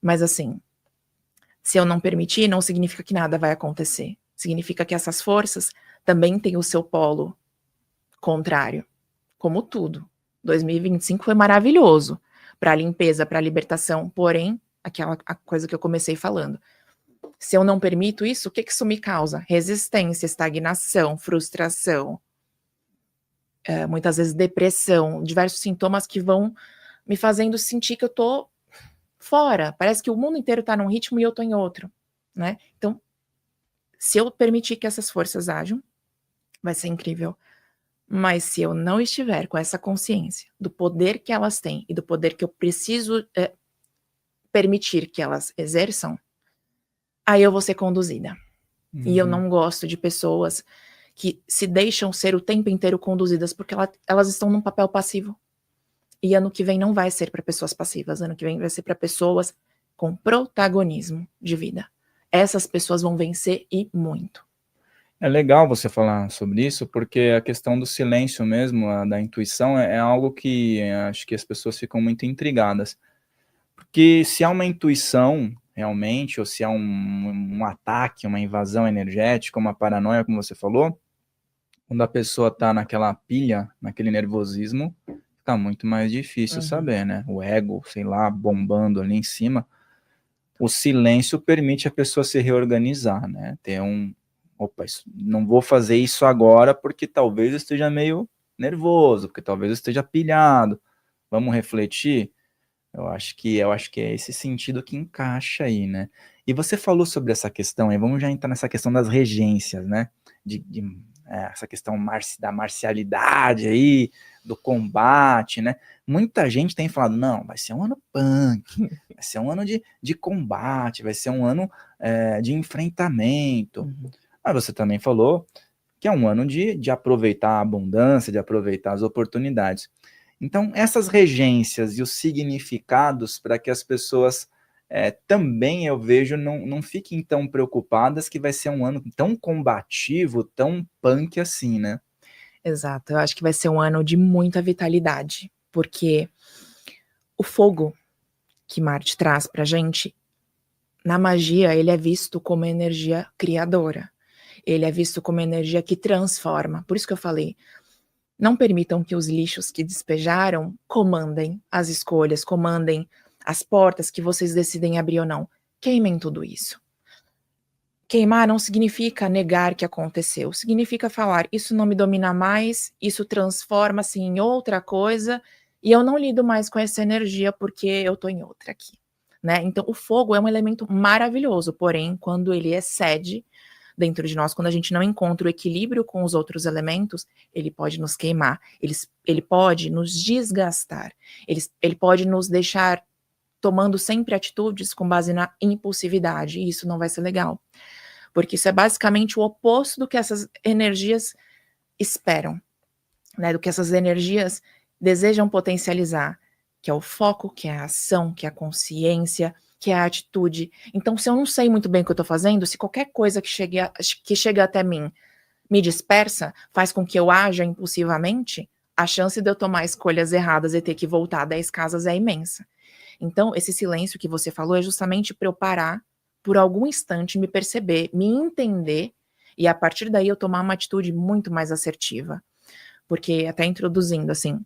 Mas assim, se eu não permitir, não significa que nada vai acontecer. Significa que essas forças também têm o seu polo contrário, como tudo. 2025 foi maravilhoso para a limpeza, para a libertação, porém, a coisa que eu comecei falando. Se eu não permito isso, o que isso me causa? Resistência, estagnação, frustração, muitas vezes depressão, diversos sintomas que vão me fazendo sentir que eu tô fora. Parece que o mundo inteiro tá num ritmo e eu tô em outro, né? Então, se eu permitir que essas forças ajam, vai ser incrível. Mas se eu não estiver com essa consciência do poder que elas têm e do poder que eu preciso permitir que elas exerçam, aí eu vou ser conduzida. E eu não gosto de pessoas que se deixam ser o tempo inteiro conduzidas, porque elas estão num papel passivo. E ano que vem não vai ser para pessoas passivas, ano que vem vai ser para pessoas com protagonismo de vida. Essas pessoas vão vencer e muito. É legal você falar sobre isso, porque a questão do silêncio mesmo, da intuição, é algo que acho que as pessoas ficam muito intrigadas. Porque se há uma intuição, realmente, ou se há um ataque, uma invasão energética, uma paranoia, como você falou, quando a pessoa está naquela pilha, naquele nervosismo, fica muito mais difícil saber, né? O ego, sei lá, bombando ali em cima. O silêncio permite a pessoa se reorganizar, né? Ter opa, não vou fazer isso agora porque talvez eu esteja meio nervoso, porque talvez eu esteja pilhado. Vamos refletir? Eu acho que é esse sentido que encaixa aí, né? E você falou sobre essa questão aí, vamos já entrar nessa questão das regências, né? Essa questão da marcialidade aí, do combate, né? Muita gente tem falado, não, vai ser um ano punk, vai ser um ano de combate, vai ser um ano de enfrentamento. Mas você também falou que é um ano de aproveitar a abundância, de aproveitar as oportunidades. Então, essas regências e os significados para que as pessoas também, eu vejo, não fiquem tão preocupadas que vai ser um ano tão combativo, tão punk assim, né? Exato, eu acho que vai ser um ano de muita vitalidade, porque o fogo que Marte traz pra gente, na magia, ele é visto como energia criadora. Ele é visto como energia que transforma. Por isso que eu falei, não permitam que os lixos que despejaram comandem as escolhas, comandem as portas que vocês decidem abrir ou não. Queimem tudo isso. Queimar não significa negar que aconteceu, significa falar, isso não me domina mais, isso transforma-se em outra coisa, e eu não lido mais com essa energia porque eu tô em outra aqui, né? Então, o fogo é um elemento maravilhoso, porém, quando ele excede dentro de nós, quando a gente não encontra o equilíbrio com os outros elementos, ele pode nos queimar, ele pode nos desgastar, ele pode nos deixar tomando sempre atitudes com base na impulsividade, e isso não vai ser legal. Porque isso é basicamente o oposto do que essas energias esperam, né? Do que essas energias desejam potencializar, que é o foco, que é a ação, que é a consciência, que é a atitude. Então, se eu não sei muito bem o que eu tô fazendo, se qualquer coisa que chega até mim me dispersa, faz com que eu haja impulsivamente, a chance de eu tomar escolhas erradas e ter que voltar 10 casas é imensa. Então, esse silêncio que você falou é justamente para eu parar por algum instante, me perceber, me entender, e a partir daí eu tomar uma atitude muito mais assertiva. Porque, até introduzindo, assim,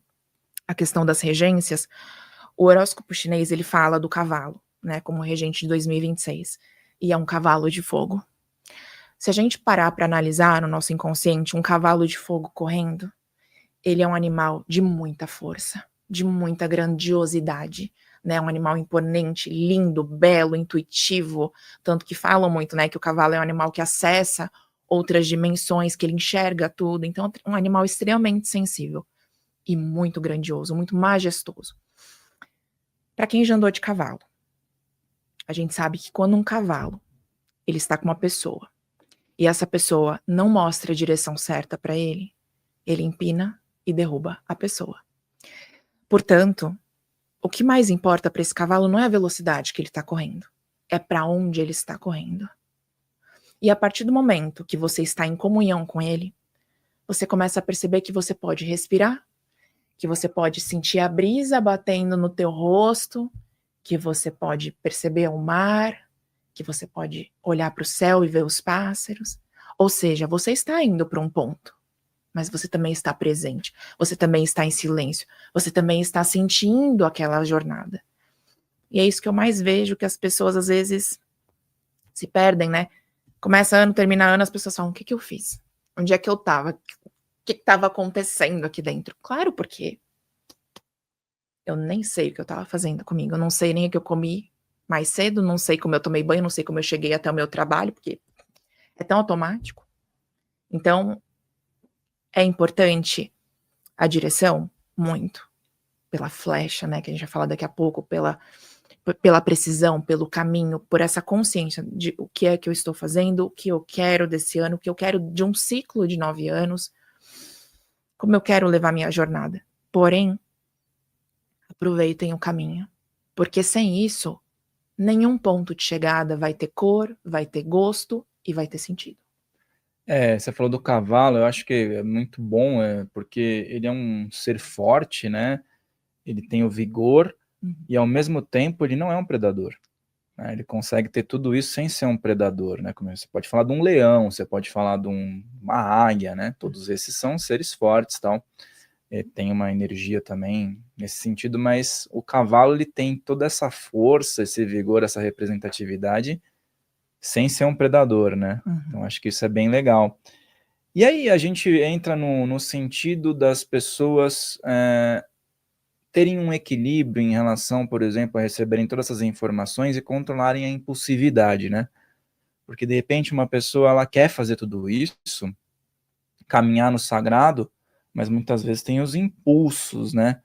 a questão das regências, o horóscopo chinês, ele fala do cavalo, né, como regente de 2026, e é um cavalo de fogo. Se a gente parar para analisar no nosso inconsciente um cavalo de fogo correndo, ele é um animal de muita força, de muita grandiosidade, né? Um animal imponente, lindo, belo, intuitivo, tanto que falam muito, né, que o cavalo é um animal que acessa outras dimensões, que ele enxerga tudo, então é um animal extremamente sensível e muito grandioso, muito majestoso. Para quem já andou de cavalo, a gente sabe que quando um cavalo ele está com uma pessoa e essa pessoa não mostra a direção certa para ele, ele empina e derruba a pessoa. Portanto, o que mais importa para esse cavalo não é a velocidade que ele está correndo, é para onde ele está correndo. E a partir do momento que você está em comunhão com ele, você começa a perceber que você pode respirar, que você pode sentir a brisa batendo no teu rosto, que você pode perceber o mar, que você pode olhar para o céu e ver os pássaros. Ou seja, você está indo para um ponto, mas você também está presente, você também está em silêncio, você também está sentindo aquela jornada. E é isso que eu mais vejo, que as pessoas às vezes se perdem, né? Começa ano, termina ano, as pessoas falam, o que que eu fiz? Onde é que eu tava? O que estava acontecendo aqui dentro? Claro, porque eu nem sei o que eu estava fazendo comigo, eu não sei nem o que eu comi mais cedo, não sei como eu tomei banho, não sei como eu cheguei até o meu trabalho, porque é tão automático. Então, é importante a direção? Muito. Pela flecha, né, que a gente vai falar daqui a pouco, pela precisão, pelo caminho, por essa consciência de o que é que eu estou fazendo, o que eu quero desse ano, o que eu quero de um ciclo de 9 anos, como eu quero levar minha jornada. Porém, aproveitem o caminho, porque sem isso, nenhum ponto de chegada vai ter cor, vai ter gosto e vai ter sentido. Você falou do cavalo, eu acho que é muito bom, porque ele é um ser forte, né? Ele tem o vigor e ao mesmo tempo ele não é um predador, né? Ele consegue ter tudo isso sem ser um predador, né? Como você pode falar de um leão, você pode falar de uma águia, né? Todos esses são seres fortes, tal. Tem uma energia também nesse sentido, mas o cavalo ele tem toda essa força, esse vigor, essa representatividade sem ser um predador, né? Então acho que isso é bem legal. E aí a gente entra no sentido das pessoas terem um equilíbrio em relação, por exemplo, a receberem todas essas informações e controlarem a impulsividade, né? Porque de repente uma pessoa ela quer fazer tudo isso, caminhar no sagrado, mas muitas vezes tem os impulsos, né?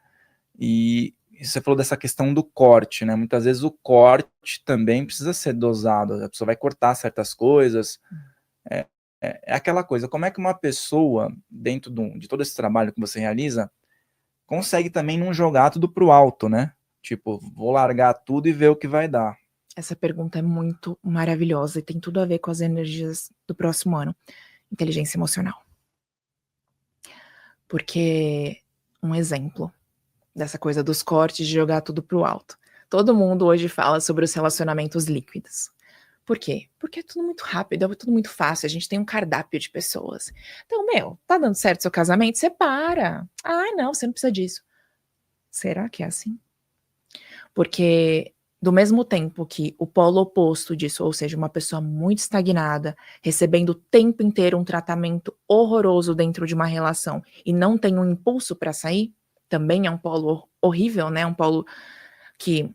E você falou dessa questão do corte, né? Muitas vezes o corte também precisa ser dosado, a pessoa vai cortar certas coisas. É aquela coisa, como é que uma pessoa, dentro de todo esse trabalho que você realiza, consegue também não jogar tudo pro alto, né? Tipo, vou largar tudo e ver o que vai dar. Essa pergunta é muito maravilhosa e tem tudo a ver com as energias do próximo ano. Inteligência emocional. Porque, um exemplo dessa coisa dos cortes, de jogar tudo pro alto. Todo mundo hoje fala sobre os relacionamentos líquidos. Por quê? Porque é tudo muito rápido, é tudo muito fácil, a gente tem um cardápio de pessoas. Então, tá dando certo seu casamento? Separa. Ai, não, você não precisa disso. Será que é assim? Porque do mesmo tempo que o polo oposto disso, ou seja, uma pessoa muito estagnada, recebendo o tempo inteiro um tratamento horroroso dentro de uma relação e não tem um impulso para sair, também é um polo horrível, né? Um polo que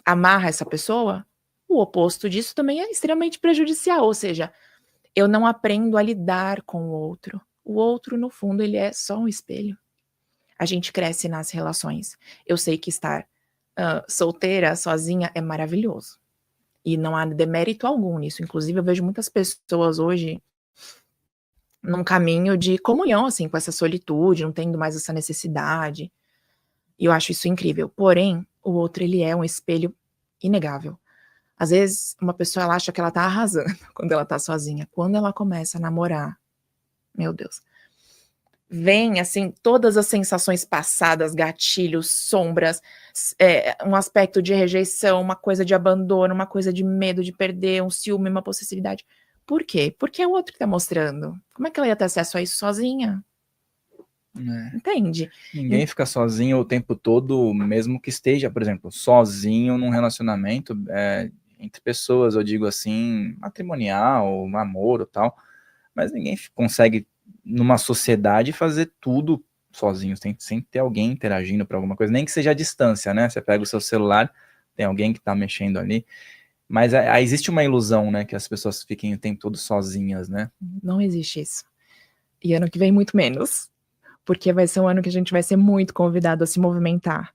amarra essa pessoa. O oposto disso também é extremamente prejudicial, ou seja, eu não aprendo a lidar com o outro. O outro, no fundo, ele é só um espelho. A gente cresce nas relações. Eu sei que estar solteira, sozinha, é maravilhoso. E não há demérito algum nisso. Inclusive, eu vejo muitas pessoas hoje num caminho de comunhão, assim, com essa solitude, não tendo mais essa necessidade. E eu acho isso incrível. Porém, o outro, ele é um espelho inegável. Às vezes, uma pessoa ela acha que ela tá arrasando quando ela tá sozinha. Quando ela começa a namorar, meu Deus, vem, assim, todas as sensações passadas, gatilhos, sombras, um aspecto de rejeição, uma coisa de abandono, uma coisa de medo de perder, um ciúme, uma possessividade. Por quê? Porque é o outro que tá mostrando. Como é que ela ia ter acesso a isso sozinha? Entende? Ninguém fica sozinho o tempo todo, mesmo que esteja, por exemplo, sozinho num relacionamento entre pessoas, eu digo assim, matrimonial, namoro e tal, mas ninguém consegue, numa sociedade, fazer tudo sozinho, sem ter alguém interagindo para alguma coisa, nem que seja à distância, né? Você pega o seu celular, tem alguém que tá mexendo ali, mas existe uma ilusão, né, que as pessoas fiquem o tempo todo sozinhas, né? Não existe isso. E ano que vem muito menos. Porque vai ser um ano que a gente vai ser muito convidado a se movimentar.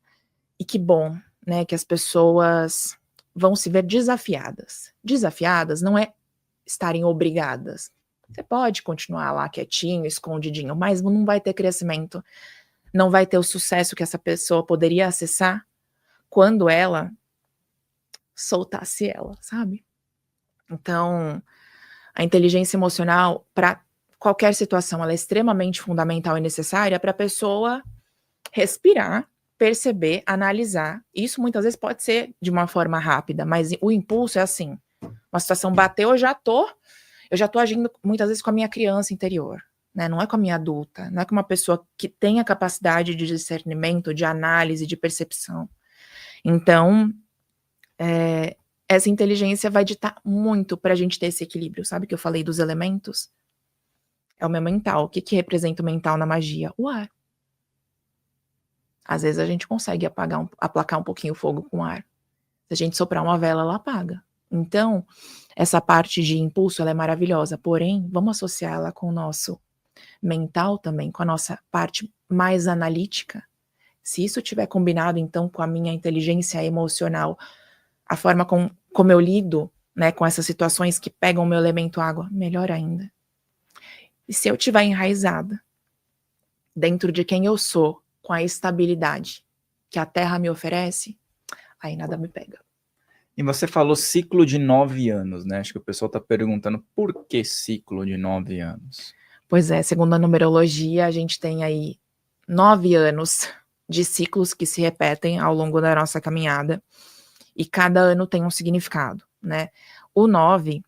E que bom, né, que as pessoas vão se ver desafiadas. Desafiadas não é estarem obrigadas. Você pode continuar lá quietinho, escondidinho, mas não vai ter crescimento. Não vai ter o sucesso que essa pessoa poderia acessar quando ela soltasse ela, sabe? Então, a inteligência emocional, para qualquer situação, ela é extremamente fundamental e necessária para a pessoa respirar, perceber, analisar. Isso muitas vezes pode ser de uma forma rápida, mas o impulso é assim: uma situação bateu, eu já tô agindo muitas vezes com a minha criança interior, né? Não é com a minha adulta, não é com uma pessoa que tem a capacidade de discernimento, de análise, de percepção. Então, essa inteligência vai ditar muito para a gente ter esse equilíbrio, sabe que eu falei dos elementos? É o meu mental. O que representa o mental na magia? O ar. Às vezes a gente consegue aplacar um pouquinho o fogo com ar. Se a gente soprar uma vela, ela apaga. Então, essa parte de impulso, ela é maravilhosa, porém, vamos associar ela com o nosso mental também, com a nossa parte mais analítica. Se isso tiver combinado, então, com a minha inteligência emocional, a forma como eu lido, né, com essas situações que pegam o meu elemento água, melhor ainda. E se eu tiver enraizada dentro de quem eu sou, com a estabilidade que a Terra me oferece, aí nada me pega. E você falou ciclo de 9 anos, né? Acho que o pessoal está perguntando por que ciclo de 9 anos? Pois é, segundo a numerologia, a gente tem aí 9 anos de ciclos que se repetem ao longo da nossa caminhada, e cada ano tem um significado, né? O 9,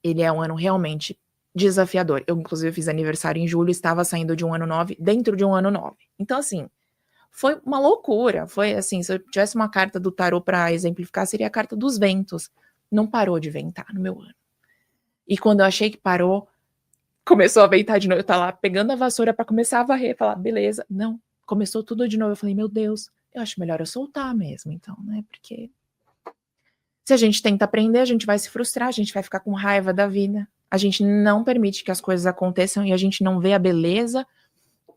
ele é um ano realmente desafiador. Eu, inclusive, fiz aniversário em julho, estava saindo de um ano 9, dentro de um ano 9. Então, assim, foi uma loucura. Foi assim, se eu tivesse uma carta do tarô para exemplificar, seria a carta dos ventos. Não parou de ventar no meu ano. E quando eu achei que parou, começou a ventar de novo. Eu tava lá pegando a vassoura para começar a varrer, falar, beleza. Não, começou tudo de novo. Eu falei, meu Deus, eu acho melhor eu soltar mesmo, então, né? Porque se a gente tenta aprender, a gente vai se frustrar, a gente vai ficar com raiva da vida. A gente não permite que as coisas aconteçam e a gente não vê a beleza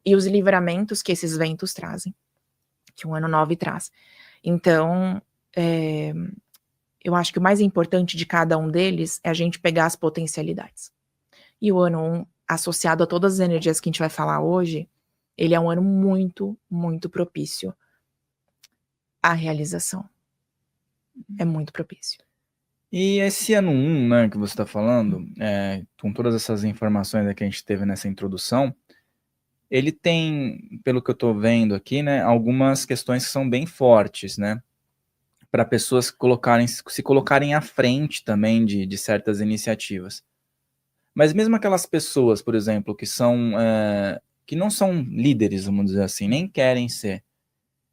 e os livramentos que esses ventos trazem, que um ano 9 traz. Então, eu acho que o mais importante de cada um deles é a gente pegar as potencialidades. E o ano 1, associado a todas as energias que a gente vai falar hoje, ele é um ano muito, muito propício à realização. É muito propício. E esse ano 1, né, que você está falando, com todas essas informações que a gente teve nessa introdução, ele tem, pelo que eu estou vendo aqui, né, algumas questões que são bem fortes, né, para pessoas se colocarem à frente também de certas iniciativas. Mas mesmo aquelas pessoas, por exemplo, que não são líderes, vamos dizer assim, nem querem ser,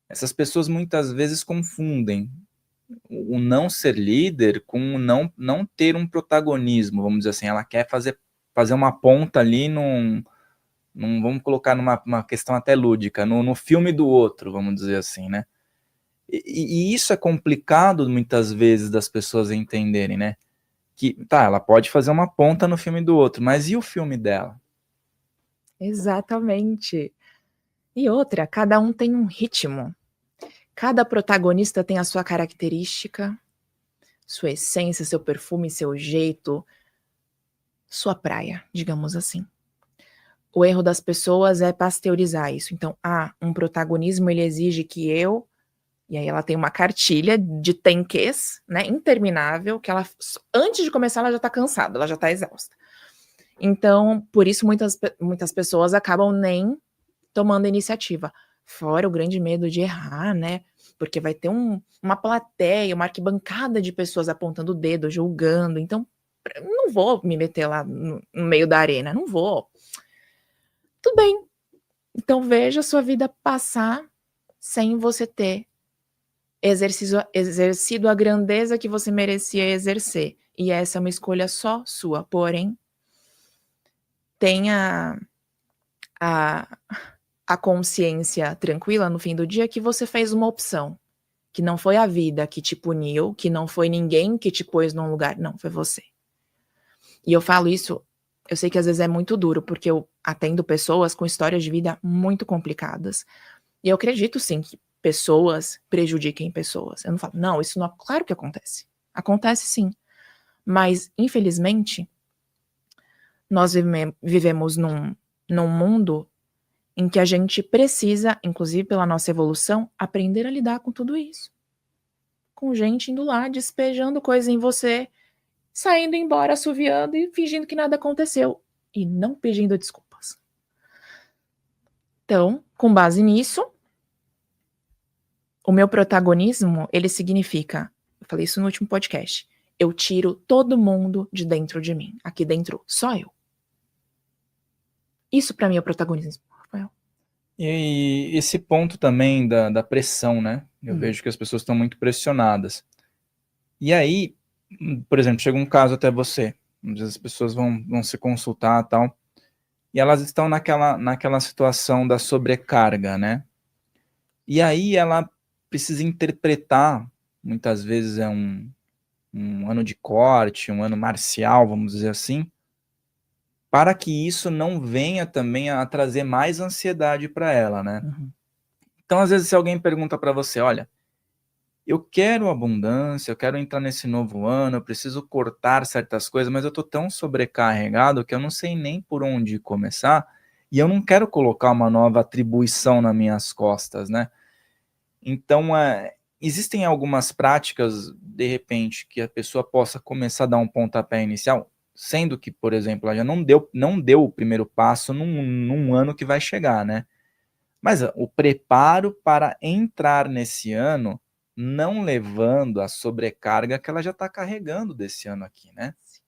essas pessoas muitas vezes confundem o não ser líder com o não ter um protagonismo, vamos dizer assim. Ela quer fazer uma ponta ali vamos colocar numa questão até lúdica, no filme do outro, vamos dizer assim, né? E isso é complicado muitas vezes das pessoas entenderem, né? Que, tá, ela pode fazer uma ponta no filme do outro, mas e o filme dela? Exatamente. E outra, cada um tem um ritmo. Cada protagonista tem a sua característica, sua essência, seu perfume, seu jeito, sua praia, digamos assim. O erro das pessoas é pasteurizar isso. Então, um protagonismo, ele exige que eu... E aí ela tem uma cartilha de tenques, né, interminável, que ela, antes de começar, ela já tá cansada, ela já tá exausta. Então, por isso, muitas pessoas acabam nem tomando iniciativa. Fora o grande medo de errar, né? Porque vai ter uma plateia, uma arquibancada de pessoas apontando o dedo, julgando. Então, não vou me meter lá no meio da arena, não vou. Tudo bem. Então, veja a sua vida passar sem você ter exercido a grandeza que você merecia exercer. E essa é uma escolha só sua. Porém, tenha a consciência tranquila no fim do dia que você fez uma opção, que não foi a vida que te puniu, que não foi ninguém que te pôs num lugar, não, foi você. E eu falo isso, eu sei que às vezes é muito duro, porque eu atendo pessoas com histórias de vida muito complicadas, e eu acredito sim que pessoas prejudiquem pessoas. Eu não falo, não, isso não, claro que acontece. Acontece sim. Mas, infelizmente, nós vivemos num mundo em que a gente precisa, inclusive pela nossa evolução, aprender a lidar com tudo isso. Com gente indo lá, despejando coisa em você, saindo embora, assoviando e fingindo que nada aconteceu. E não pedindo desculpas. Então, com base nisso, O meu protagonismo, ele significa, eu falei isso no último podcast, eu tiro todo mundo de dentro de mim. Aqui dentro, só eu. Isso pra mim é o protagonismo, Rafael. E esse ponto também da pressão, né? Eu vejo que as pessoas estão muito pressionadas. E aí, por exemplo, chega um caso até você, às vezes as pessoas vão se consultar e tal, e elas estão naquela situação da sobrecarga, né? E aí ela precisa interpretar, muitas vezes é um ano de corte, um ano marcial, vamos dizer assim, para que isso não venha também a trazer mais ansiedade para ela, né? Então, às vezes, se alguém pergunta para você, olha, eu quero abundância, eu quero entrar nesse novo ano, eu preciso cortar certas coisas, mas eu tô tão sobrecarregado que eu não sei nem por onde começar, e eu não quero colocar uma nova atribuição nas minhas costas, né? Então, existem algumas práticas, de repente, que a pessoa possa começar a dar um pontapé inicial, sendo que, por exemplo, ela já não deu o primeiro passo num ano que vai chegar, né? Mas o preparo para entrar nesse ano, não levando a sobrecarga que ela já está carregando desse ano aqui, né?